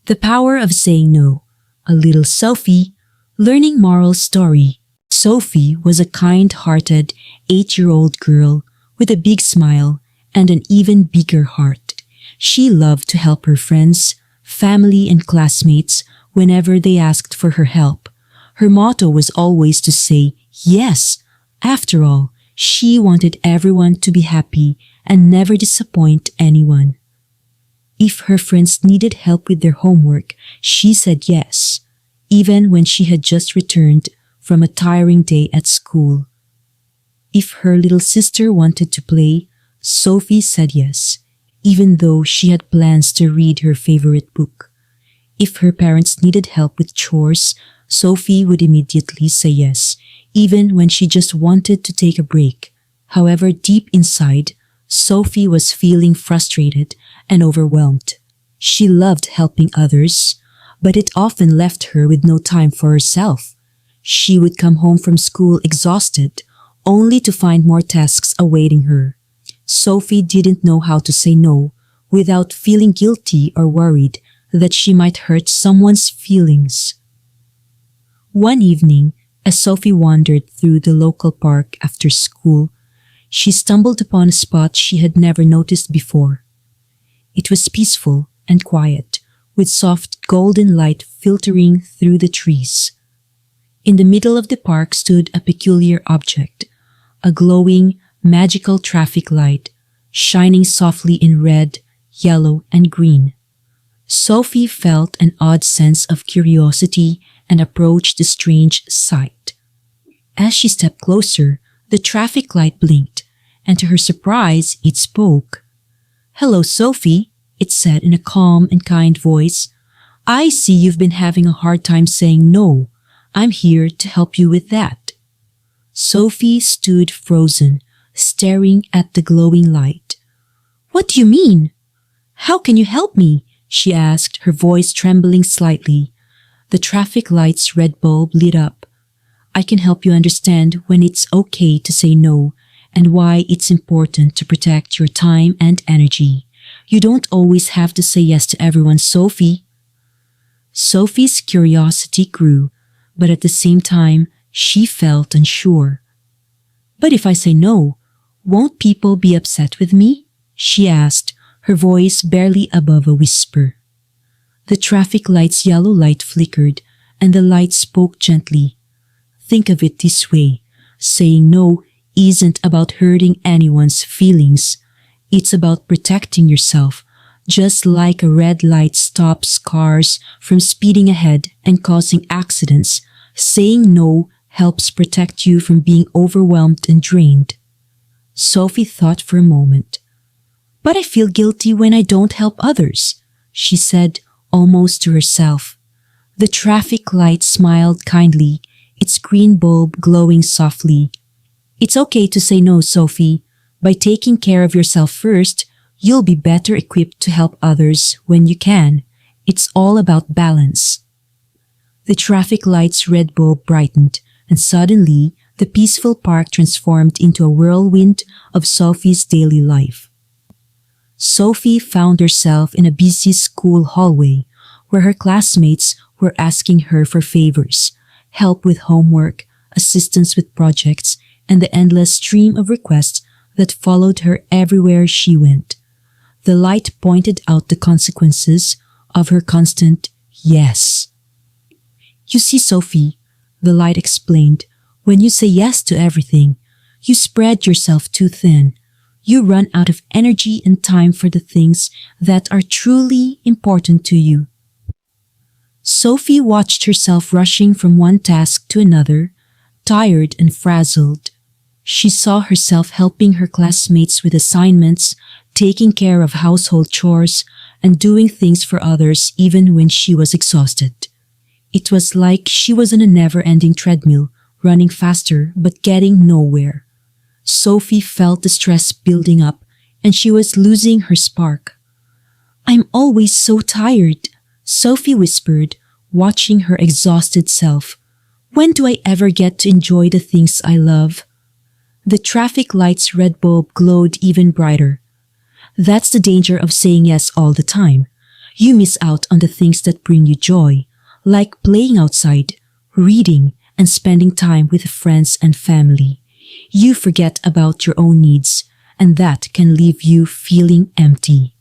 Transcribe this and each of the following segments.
The Power of Saying No, a little Sophie, learning moral story. Sophie was a kind-hearted 8-year-old girl with a big smile and an even bigger heart. She loved to help her friends, family, and classmates whenever they asked for her help. Her motto was always to say yes. After all, she wanted everyone to be happy and never disappoint anyone. If her friends needed help with their homework, she said yes, even when she had just returned from a tiring day at school. If her little sister wanted to play, Sophie said yes, even though she had plans to read her favorite book. If her parents needed help with chores, Sophie would immediately say yes, even when she just wanted to take a break. However, deep inside, Sophie was feeling frustrated and overwhelmed. She loved helping others, but it often left her with no time for herself. She would come home from school exhausted, only to find more tasks awaiting her. Sophie didn't know how to say no without feeling guilty or worried that she might hurt someone's feelings. One evening, as Sophie wandered through the local park after school, she stumbled upon a spot she had never noticed before. It was peaceful and quiet, with soft golden light filtering through the trees. In the middle of the park stood a peculiar object, a glowing, magical traffic light, shining softly in red, yellow, and green. Sophie felt an odd sense of curiosity and approached the strange sight. As she stepped closer, the traffic light blinked, and to her surprise, it spoke. "Hello, Sophie," it said in a calm and kind voice. "I see you've been having a hard time saying no. I'm here to help you with that." Sophie stood frozen, staring at the glowing light. "What do you mean? How can you help me?" she asked, her voice trembling slightly. The traffic light's red bulb lit up. "I can help you understand when it's okay to say no and why it's important to protect your time and energy. You don't always have to say yes to everyone, Sophie." Sophie's curiosity grew, but at the same time, she felt unsure. "But if I say no, won't people be upset with me?" she asked, her voice barely above a whisper. The traffic light's yellow light flickered, and the light spoke gently. "Think of it this way. Saying no isn't about hurting anyone's feelings. It's about protecting yourself, just like a red light stops cars from speeding ahead and causing accidents. Saying no helps protect you from being overwhelmed and drained." Sophie thought for a moment. "But I feel guilty when I don't help others," she said, almost to herself. The traffic light smiled kindly, its green bulb glowing softly. "It's okay to say no, Sophie. By taking care of yourself first, you'll be better equipped to help others when you can. It's all about balance." The traffic light's red bulb brightened, and suddenly the peaceful park transformed into a whirlwind of Sophie's daily life. Sophie found herself in a busy school hallway where her classmates were asking her for favors, help with homework, assistance with projects, and the endless stream of requests that followed her everywhere she went. The light pointed out the consequences of her constant yes. "You see, Sophie," the light explained, "when you say yes to everything, you spread yourself too thin. You run out of energy and time for the things that are truly important to you." Sophie watched herself rushing from one task to another, tired and frazzled. She saw herself helping her classmates with assignments, taking care of household chores, and doing things for others even when she was exhausted. It was like she was on a never-ending treadmill, running faster but getting nowhere. Sophie felt the stress building up, and she was losing her spark. "I'm always so tired," Sophie whispered, watching her exhausted self. "When do I ever get to enjoy the things I love?" The traffic light's red bulb glowed even brighter. "That's the danger of saying yes all the time. You miss out on the things that bring you joy, like playing outside, reading, and spending time with friends and family. You forget about your own needs, and that can leave you feeling empty.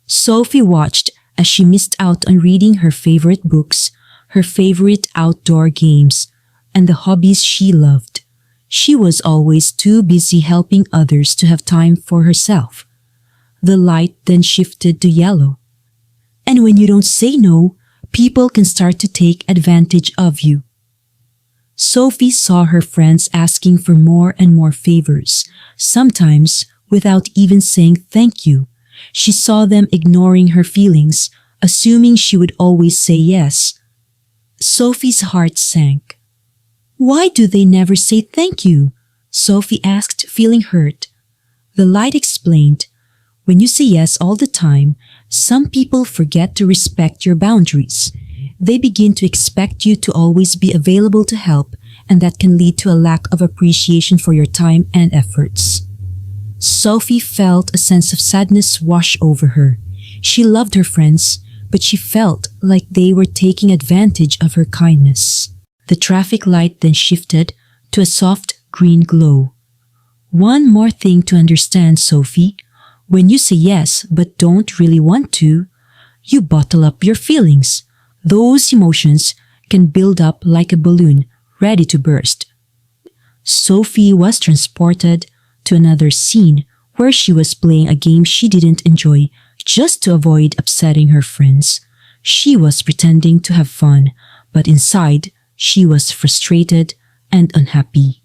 Sophie watched as she missed out on reading her favorite books, her favorite outdoor games, and the hobbies she loved. She was always too busy helping others to have time for herself. The light then shifted to yellow. And when you don't say no, people can start to take advantage of you. Sophie saw her friends asking for more and more favors, sometimes without even saying thank you. She saw them ignoring her feelings, assuming she would always say yes. Sophie's heart sank. Why do they never say thank you? Sophie asked, feeling hurt. The light explained, when you say yes all the time, some people forget to respect your boundaries. They begin to expect you to always be available to help, and that can lead to a lack of appreciation for your time and efforts. Sophie felt a sense of sadness wash over her. She loved her friends, but she felt like they were taking advantage of her kindness. The traffic light then shifted to a soft green glow. One more thing to understand, Sophie. When you say yes but don't really want to, you bottle up your feelings. Those emotions can build up like a balloon, ready to burst. Sophie was transported to another scene where she was playing a game she didn't enjoy just to avoid upsetting her friends. She was pretending to have fun, but inside, she was frustrated and unhappy.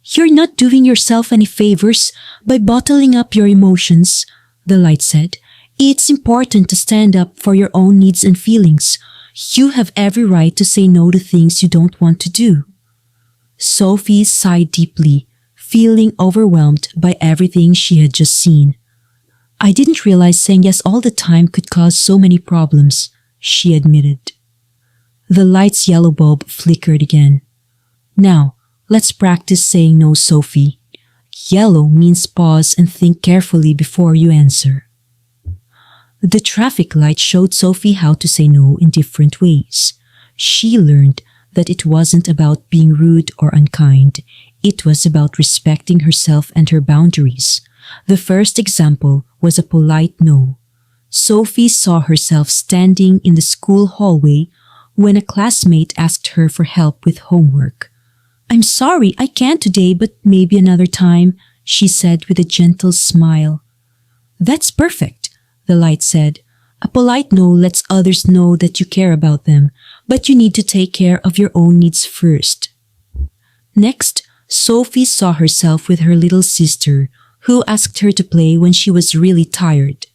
You're not doing yourself any favors by bottling up your emotions, the light said. It's important to stand up for your own needs and feelings. You have every right to say no to things you don't want to do. Sophie sighed deeply, feeling overwhelmed by everything she had just seen. I didn't realize saying yes all the time could cause so many problems, she admitted. The light's yellow bulb flickered again. Now, let's practice saying no, Sophie. Yellow means pause and think carefully before you answer. The traffic light showed Sophie how to say no in different ways. She learned that it wasn't about being rude or unkind. It was about respecting herself and her boundaries. The first example was a polite no. Sophie saw herself standing in the school hallway when a classmate asked her for help with homework. I'm sorry, I can't today, but maybe another time, she said with a gentle smile. That's perfect, the light said. A polite no lets others know that you care about them, but you need to take care of your own needs first. Next, Sophie saw herself with her little sister, who asked her to play when she was really tired.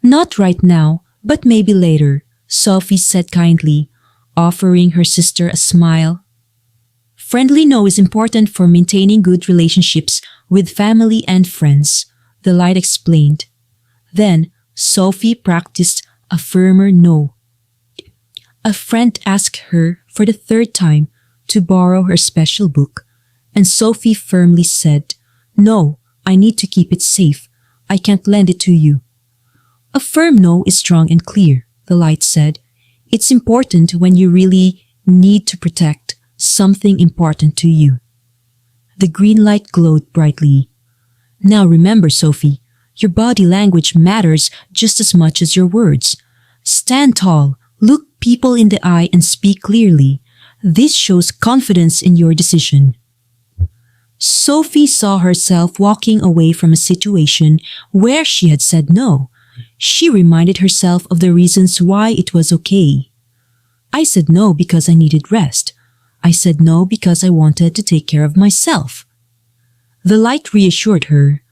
Not right now, but maybe later, Sophie said kindly, offering her sister a smile. Friendly no is important for maintaining good relationships with family and friends, the light explained. Then, Sophie practiced a firmer no. A friend asked her for the third time to borrow her special book, and Sophie firmly said, No, I need to keep it safe. I can't lend it to you. A firm no is strong and clear, the light said. It's important when you really need to protect something important to you. The green light glowed brightly. Now remember, Sophie, your body language matters just as much as your words. Stand tall, look people in the eye and speak clearly. This shows confidence in your decision. Sophie saw herself walking away from a situation where she had said no. She reminded herself of the reasons why it was okay. I said no because I needed rest. I said no because I wanted to take care of myself. The light reassured her.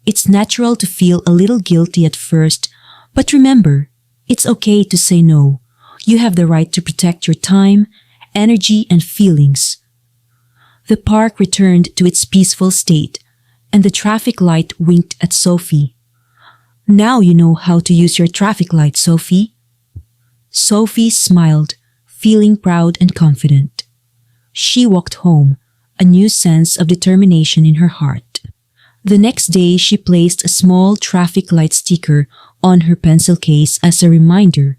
It's natural to feel a little guilty at first, but remember, it's okay to say no. You have the right to protect your time, energy, and feelings. The park returned to its peaceful state, and the traffic light winked at Sophie. Now you know how to use your traffic light, Sophie. Sophie smiled, feeling proud and confident. She walked home, a new sense of determination in her heart. The next day, she placed a small traffic light sticker on her pencil case as a reminder.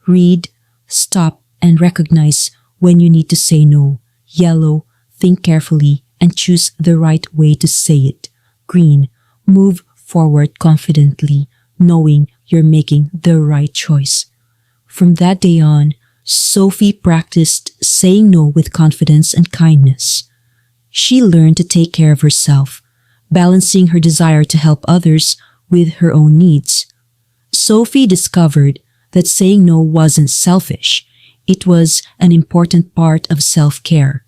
Read, stop, and recognize when you need to say no. Yellow, think carefully and choose the right way to say it. Green, move forward confidently, knowing you're making the right choice. From that day on, Sophie practiced saying no with confidence and kindness. She learned to take care of herself, balancing her desire to help others with her own needs. Sophie discovered that saying no wasn't selfish. It was an important part of self-care.